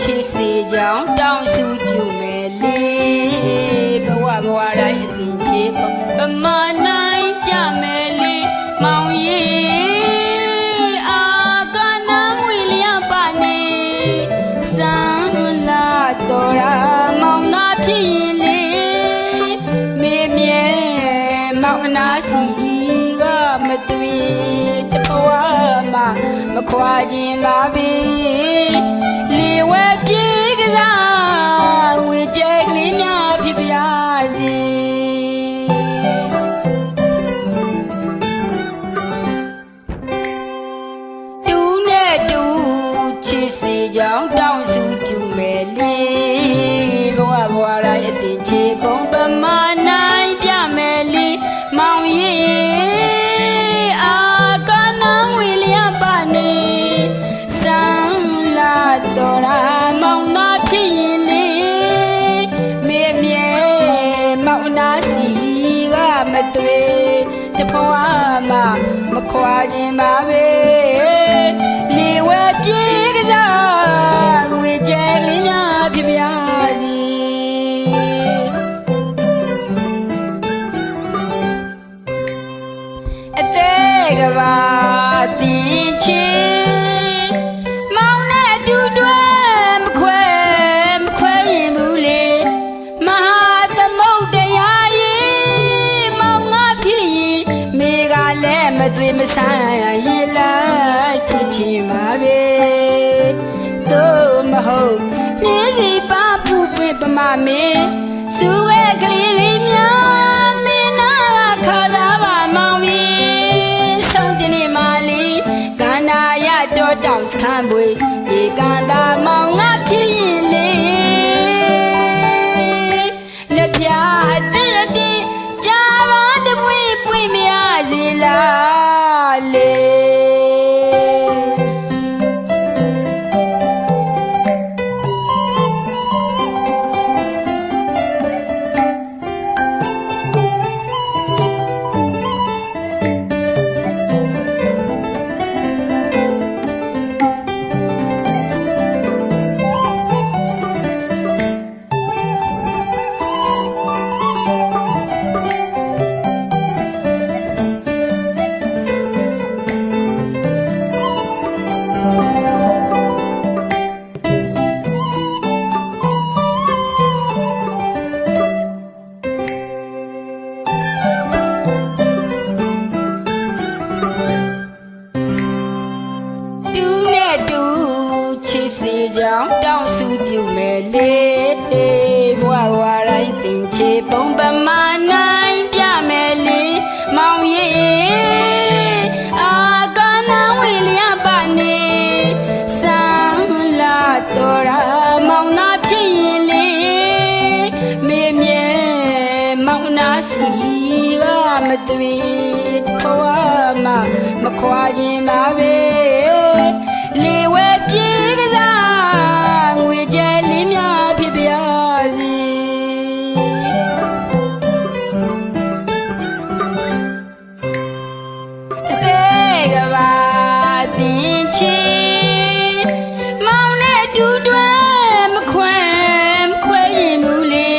ချစ်စေကြောင်းတောင်းစုပြုမယ်လေဘဝဘဝတိုင်းအသိချေဖို့ပမာနိုင်ပြမယ်လေမောင်ကြီးအာကနာမွေလျပါနေစံလာတော်ရာမောင်နာဖြစ်ရင်လေမေမြဲမောင်နာစီကမသွေတဘဝမှာမခွာခြင်းပါပဲလေဝဲပြေကစားဝေကျဲကလေးများဖြစ်ပါစေတူနဲ့တူချစ်စေကြောင်းတောင်းစုပြုမယ်လေဘဝဘဝတိုင်းအတည်ချေပုံပမာနိုင်ပြမယ်လေမောင်ကြီးအာကနာဝေလျပါနေစံလာတော်ရာမောင်နာဖြစ်ရင်လေမေမြဲမောင်နာစီကမသွေတဘဝမှာမခွာခြင်းပါပဲလေဝဲပြေကစားဝေကျဲလေးများဖြစ်ပါစေအသေးကဘာတင်ချေမောင်နဲ့အတူတွဲမခွဲရင်ဘူးလေမဟာသမုဒ္ဒရာကြီးမောင်ငါဖြစ်ရင်မိကလည်းမသွေမဆန်းရေလိုက်ဖြစ်ချင်ပါပဲတို့မဟုတ်နေစီပါဖူပွင့်ပမာမေစုဝဲကလေးတွေများမင်းနာခါသာပါမောင်ကြီးဆုံးတင်နေမာလီကန္နာရတော်တောင်စခန်းပွေရေကန်သာမောင်ငါဖြစ်ရင်လေလက်ပြအတိအတိကြာပါတပွေပွင့်မရစေလားလေကြောင့်တောင်းစုပြုမယ်လေဘဝဘဝတိုင်းတင်ချေပုံပမာနိုင်ပြမယ်လေမောင်ကြီးအာကနာဝေလျပါနေစံလာတော်ရာမောင်နာဖြစ်ရင်လေမေမြဲမောင်နာစီကမသွေဘဝမှာမခွာခြင်းပါပဲလေဝဲပြေကစားငွေကျဲလေးများဖြစ်ပါစေအသေးကဘာတင်ချေမောင်နဲ့အတူတွဲမခွဲရင်ဘူးလေ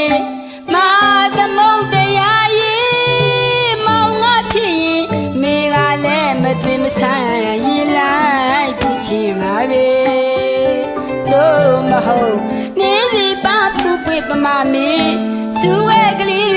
မဟာသမုဒ္ဒရာကြီးမောင်ငါဖြစ်ရင်မိကလည်းမသွေမဆန်းရင်လိုက်ဖြစ်ချင်ပါပဲတို့မဟုတ်နေစီပါဖူပွေပမာမေစုဝဲကလေး